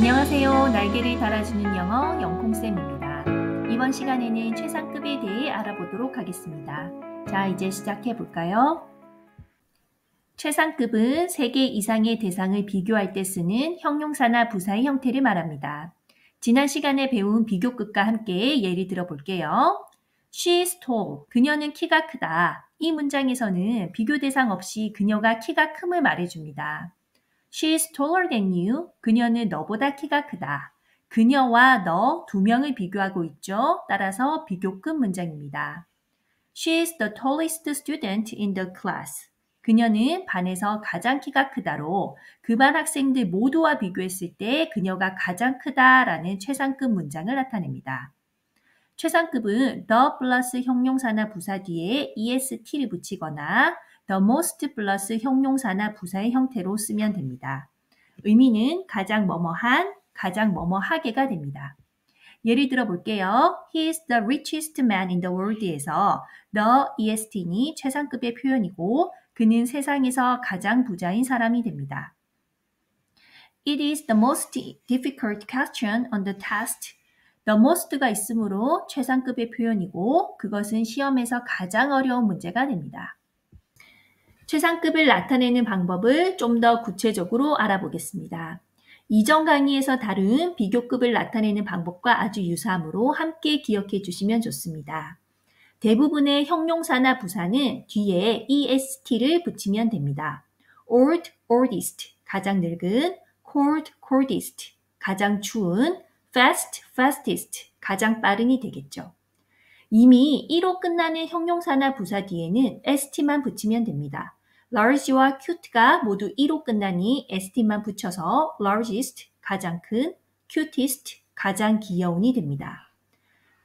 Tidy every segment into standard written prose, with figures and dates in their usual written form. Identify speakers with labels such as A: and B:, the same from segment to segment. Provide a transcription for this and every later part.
A: 안녕하세요. 날개를 달아주는 영어 영콩쌤입니다. 이번 시간에는 최상급에 대해 알아보도록 하겠습니다. 자, 이제 시작해 볼까요? 최상급은 3개 이상의 대상을 비교할 때 쓰는 형용사나 부사의 형태를 말합니다. 지난 시간에 배운 비교급과 함께 예를 들어 볼게요. She is tall. 그녀는 키가 크다. 이 문장에서는 비교 대상 없이 그녀가 키가 큼을 말해줍니다. She is taller than you. 그녀는 너보다 키가 크다. 그녀와 너 두 명을 비교하고 있죠. 따라서 비교급 문장입니다. She is the tallest student in the class. 그녀는 반에서 가장 키가 크다로 그 반 학생들 모두와 비교했을 때 그녀가 가장 크다라는 최상급 문장을 나타냅니다. 최상급은 the 플러스 형용사나 부사 뒤에 est를 붙이거나 the most 플러스 형용사나 부사의 형태로 쓰면 됩니다. 의미는 가장 뭐뭐한, 가장 뭐뭐하게가 됩니다. 예를 들어 볼게요. He is the richest man in the world에서 the est니 최상급의 표현이고 그는 세상에서 가장 부자인 사람이 됩니다. It is the most difficult question on the test. The most가 있으므로 최상급의 표현이고 그것은 시험에서 가장 어려운 문제가 됩니다. 최상급을 나타내는 방법을 좀 더 구체적으로 알아보겠습니다. 이전 강의에서 다룬 비교급을 나타내는 방법과 아주 유사하므로 함께 기억해 주시면 좋습니다. 대부분의 형용사나 부사는 뒤에 est를 붙이면 됩니다. old, oldest, 가장 늙은, cold, coldest, 가장 추운, fast, fastest, 가장 빠른이 되겠죠. 이미 1로 끝나는 형용사나 부사 뒤에는 st만 붙이면 됩니다. large와 cute가 모두 2로 끝나니 st만 붙여서 largest, 가장 큰, cutest, 가장 귀여운이 됩니다.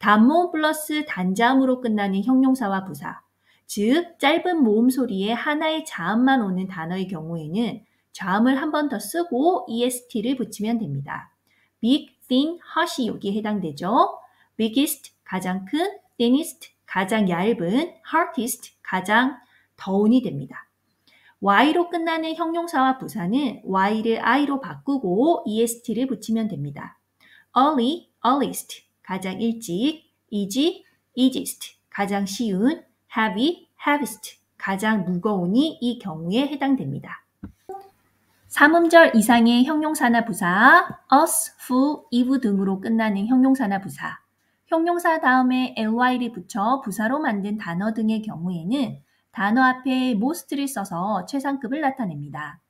A: 단모음 플러스 단자음으로 끝나는 형용사와 부사, 즉 짧은 모음 소리에 하나의 자음만 오는 단어의 경우에는 자음을 한 번 더 쓰고 est를 붙이면 됩니다. big, thin, hot이 여기에 해당되죠. biggest, 가장 큰, thinnest, 가장 얇은, hardest, 가장 더운이 됩니다. y로 끝나는 형용사와 부사는 y를 i로 바꾸고 est를 붙이면 됩니다. early, earliest, 가장 일찍, easy, easiest, 가장 쉬운, heavy, heaviest, 가장 무거우니 이 경우에 해당됩니다. 3음절 이상의 형용사나 부사, us, who, if 등으로 끝나는 형용사나 부사, 형용사 다음에 ly를 붙여 부사로 만든 단어 등의 경우에는 단어 앞에 most를 써서 최상급을 나타냅니다.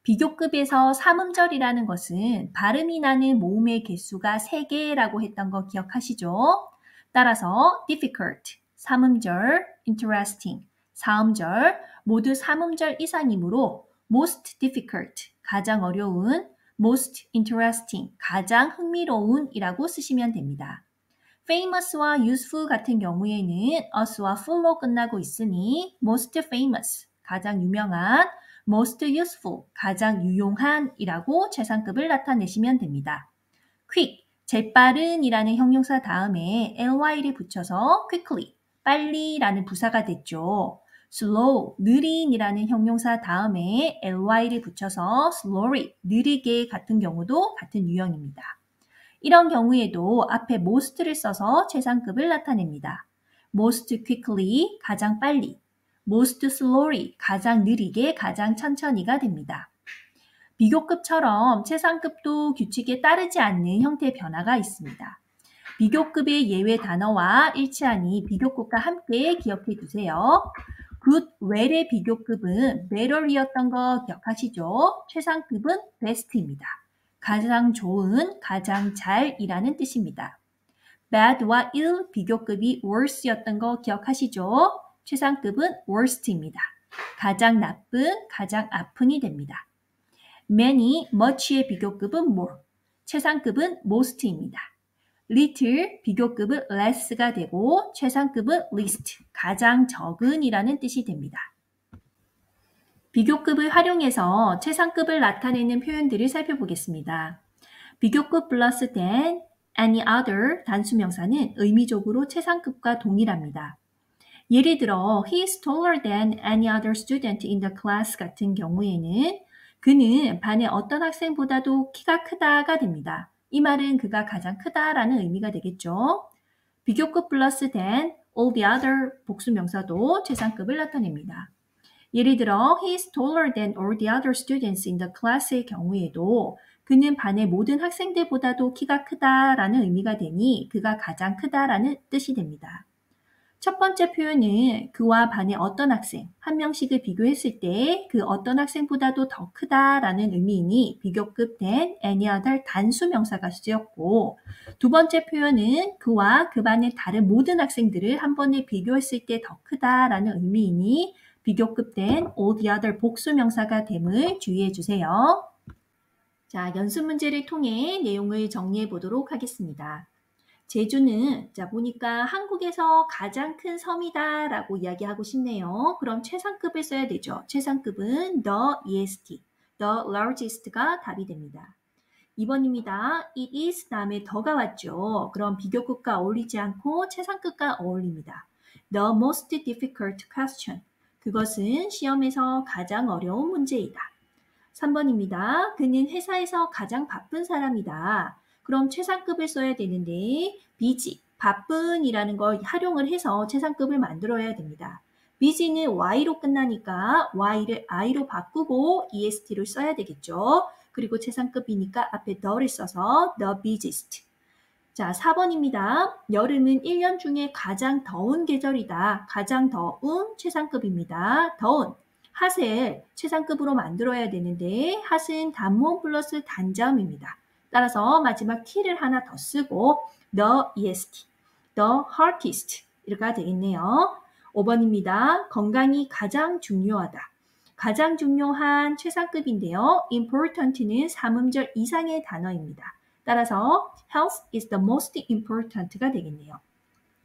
A: 비교급에서 3음절이라는 것은 발음이 나는 모음의 개수가 3개라고 했던 거 기억하시죠? 따라서 difficult, 3음절, interesting, 4음절 모두 3음절 이상이므로 most difficult, 가장 어려운, most interesting, 가장 흥미로운 이라고 쓰시면 됩니다. famous와 useful 같은 경우에는 us와 ful로 끝나고 있으니 most famous, 가장 유명한, most useful, 가장 유용한 이라고 최상급을 나타내시면 됩니다. quick, 재빠른 이라는 형용사 다음에 ly를 붙여서 quickly, 빨리 라는 부사가 됐죠. slow, 느린 이라는 형용사 다음에 ly를 붙여서 slowly, 느리게 같은 경우도 같은 유형입니다. 이런 경우에도 앞에 most를 써서 최상급을 나타냅니다. most quickly, 가장 빨리, most slowly, 가장 느리게, 가장 천천히가 됩니다. 비교급처럼 최상급도 규칙에 따르지 않는 형태의 변화가 있습니다. 비교급의 예외 단어와 일치하니 비교급과 함께 기억해 두세요. good, well의 비교급은 better이었던 거 기억하시죠? 최상급은 best입니다. 가장 좋은, 가장 잘이라는 뜻입니다. bad와 ill 비교급이 worse였던 거 기억하시죠? 최상급은 worst입니다. 가장 나쁜, 가장 아픈이 됩니다. many, much의 비교급은 more, 최상급은 most입니다. little 비교급은 less가 되고 최상급은 least, 가장 적은이라는 뜻이 됩니다. 비교급을 활용해서 최상급을 나타내는 표현들을 살펴보겠습니다. 비교급 플러스 than, any other 단수명사는 의미적으로 최상급과 동일합니다. 예를 들어, he is taller than any other student in the class 같은 경우에는 그는 반의 어떤 학생보다도 키가 크다가 됩니다. 이 말은 그가 가장 크다라는 의미가 되겠죠. 비교급 플러스 than, all the other 복수명사도 최상급을 나타냅니다. 예를 들어 he is taller than all the other students in the class의 경우에도 그는 반의 모든 학생들보다도 키가 크다라는 의미가 되니 그가 가장 크다라는 뜻이 됩니다. 첫 번째 표현은 그와 반의 어떤 학생, 한 명씩을 비교했을 때 그 어떤 학생보다도 더 크다라는 의미이니 비교급 than any other 단수 명사가 쓰였고, 두 번째 표현은 그와 그 반의 다른 모든 학생들을 한 번에 비교했을 때 더 크다라는 의미이니 비교급 than all the other 복수 명사가 됨을 주의해 주세요. 자, 연습 문제를 통해 내용을 정리해 보도록 하겠습니다. 제주는 보니까 한국에서 가장 큰 섬이다 라고 이야기하고 싶네요. 그럼 최상급을 써야 되죠. 최상급은 the EST, the largest가 답이 됩니다. 2번입니다. it is 다음에 더가 왔죠. 그럼 비교급과 어울리지 않고 최상급과 어울립니다. the most difficult question, 그것은 시험에서 가장 어려운 문제이다. 3번입니다. 그는 회사에서 가장 바쁜 사람이다. 그럼 최상급을 써야 되는데 busy, 바쁜이라는 걸 활용을 해서 최상급을 만들어야 됩니다. busy는 y로 끝나니까 y를 i로 바꾸고 est를 써야 되겠죠. 그리고 최상급이니까 앞에 the를 써서 the busiest. 자, 4번입니다. 여름은 1년 중에 가장 더운 계절이다. 가장 더운 최상급입니다. 더운. 핫을 최상급으로 만들어야 되는데 핫은 단모음 플러스 단자음입니다. 따라서 마지막 t를 하나 더 쓰고 the est, the hottest 이렇게 되겠네요. 5번입니다. 건강이 가장 중요하다. 가장 중요한 최상급인데요. important는 삼음절 이상의 단어입니다. 따라서 health is the most important가 되겠네요.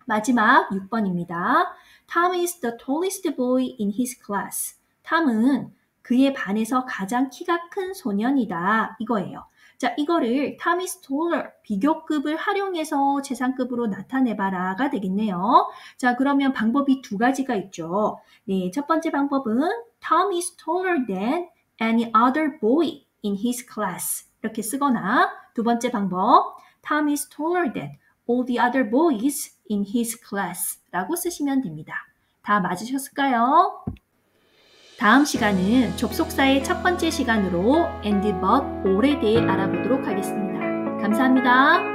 A: 마지막 6번입니다. Tom is the tallest boy in his class. 탐은 그의 반에서 가장 키가 큰 소년이다. 이거예요. 자, 이거를 Tom is taller, 비교급을 활용해서 최상급으로 나타내봐라가 되겠네요. 자, 그러면 방법이 두 가지가 있죠. 네, 첫 번째 방법은 Tom is taller than any other boy in his class. 이렇게 쓰거나 두 번째 방법, Tom is taller than all the other boys in his class 라고 쓰시면 됩니다. 다 맞으셨을까요? 다음 시간은 접속사의 첫 번째 시간으로 and, but, all에 대해 알아보도록 하겠습니다. 감사합니다.